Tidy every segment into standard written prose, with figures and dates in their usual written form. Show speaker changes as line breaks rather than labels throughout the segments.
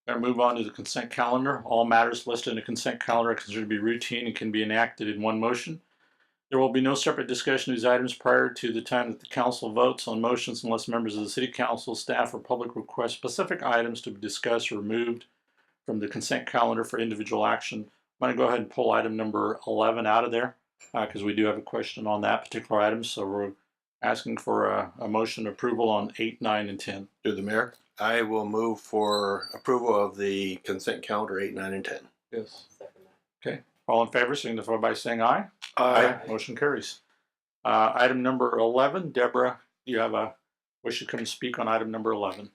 Going to move on to the consent calendar. All matters listed in the consent calendar are considered to be routine and can be enacted in one motion. There will be no separate discussion of these items prior to the time that the council votes on motions unless members of the city council, staff, or public request specific items to be discussed or removed from the consent calendar for individual action. I'm going to go ahead and pull item number 11 out of there because we do have a question on that particular item. So we're asking for a motion approval on 8, 9, and 10.
Through the mayor, I will move for approval of the consent calendar 8, 9, and 10.
Yes. Okay. All in favor, signify by saying aye.
Aye.
Motion carries. Item number 11, Deborah, you have a wish to come speak on item number 11.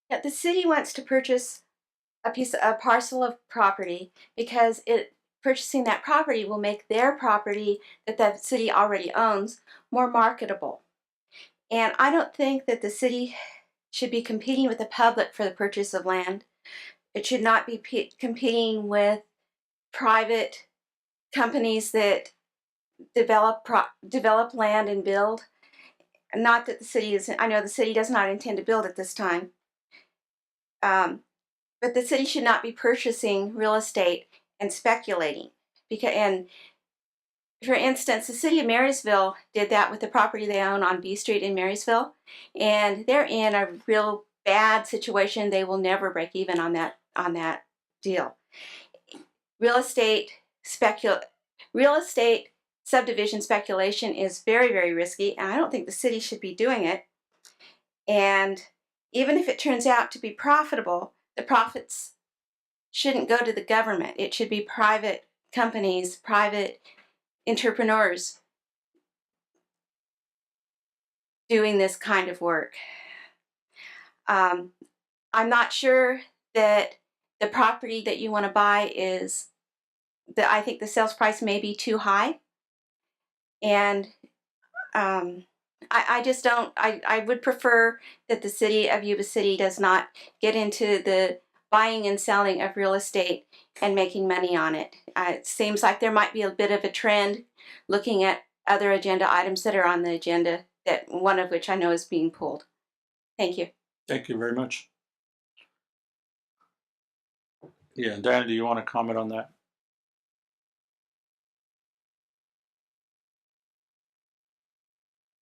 Yeah, the city wants to purchase a parcel of property because purchasing that property will make their property that the city already owns more marketable. And I don't think that the city should be competing with the public for the purchase of land. It should not be competing with private companies that develop land and build. Not that the city is, I know the city does not intend to build at this time. But the city should not be purchasing real estate and speculating. And for instance, the city of Marysville did that with the property they own on B Street in Marysville, and they're in a real bad situation. They will never break even on that deal. Real estate subdivision speculation is very, very risky, and I don't think the city should be doing it. And even if it turns out to be profitable, the profits shouldn't go to the government. It should be private companies, private entrepreneurs doing this kind of work. I'm not sure that the property that you want to buy I think the sales price may be too high. And I just don't, I would prefer that the city of Yuba City does not get into the buying and selling of real estate and making money on it. It seems like there might be a bit of a trend looking at other agenda items that are on the agenda, that one of which I know is being pulled. Thank you.
Thank you very much. Yeah, Diana, do you want to comment on that?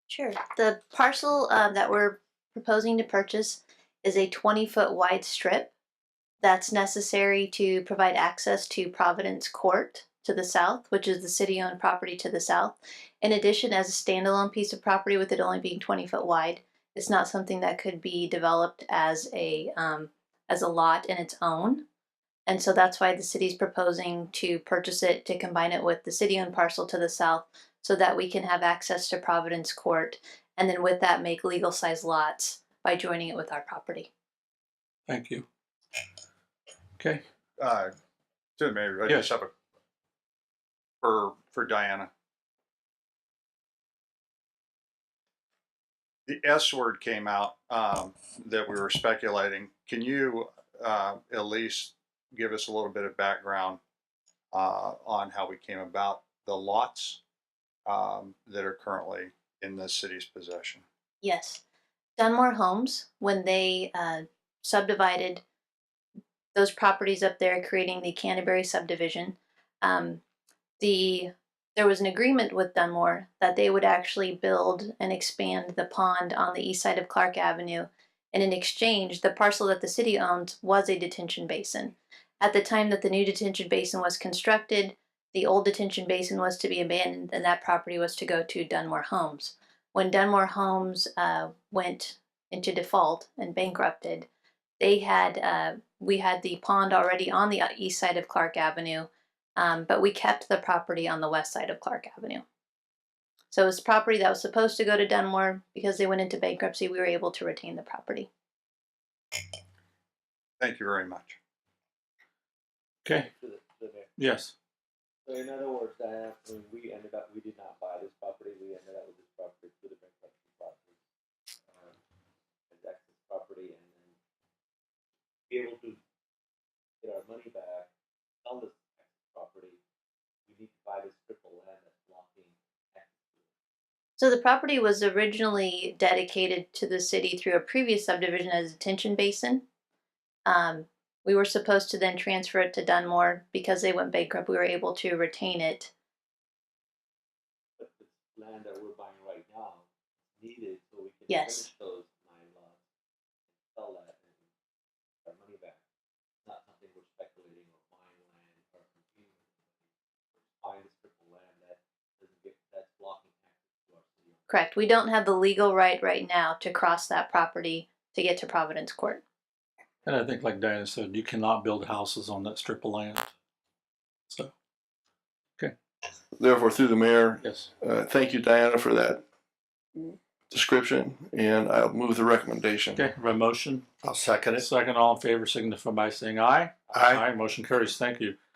Sure. The parcel that we're proposing to purchase is a 20-foot wide strip that's necessary to provide access to Providence Court to the south, which is the city-owned property to the south. In addition, as a standalone piece of property with it only being 20 foot wide, it's not something that could be developed as a lot in its own. And so that's why the city's proposing to purchase it, to combine it with the city-owned parcel to the south, so that we can have access to Providence Court, and then with that make legal size lots by joining it with our property.
Thank you. Okay.
To the mayor, I
Yes.
just have for Diana. The S word came out that we were speculating. Can you at least give us a little bit of background on how we came about the lots that are currently in the city's possession? Yes.
Dunmore Homes, when they subdivided those properties up there, creating the Canterbury subdivision, there was an agreement with Dunmore that they would actually build and expand the pond on the east side of Clark Avenue, and in exchange, the parcel that the city owned was a detention basin. At the time that the new detention basin was constructed, the old detention basin was to be abandoned, and that property was to go to Dunmore Homes. When Dunmore Homes went into default and bankrupted, we had the pond already on the east side of Clark Avenue, but we kept the property on the west side of Clark Avenue. So it was property that was supposed to go to Dunmore. Because they went into bankruptcy, we were able to retain the property.
Thank you very much.
Okay. Yes.
So in other words, Diana, we did not buy this property. We ended up with this property through the bankruptcy process, as access property, and then be able to get our money back, sell this property, we need to buy this strip of land that's blocking access to it.
So the property was originally dedicated to the city through a previous subdivision as a detention basin. We were supposed to then transfer it to Dunmore. Because they went bankrupt, we were able to retain it.
But this land that we're buying right now is needed so we can
Yes.
finish those 9 lots and sell that and get our money back. It's not something we're speculating or buying land or competing with anybody. We're buying this strip of land that doesn't get, that's blocking access to our city.
Correct. We don't have the legal right now to cross that property to get to Providence Court.
And I think, like Diana said, you cannot build houses on that strip of land. So,
Therefore, through the mayor,
yes.
thank you, Diana, for that description, and I'll move the recommendation.
Okay, have a motion.
I'll second it.
Second, all in favor signify by saying aye.
Aye.
Motion carries. Thank you.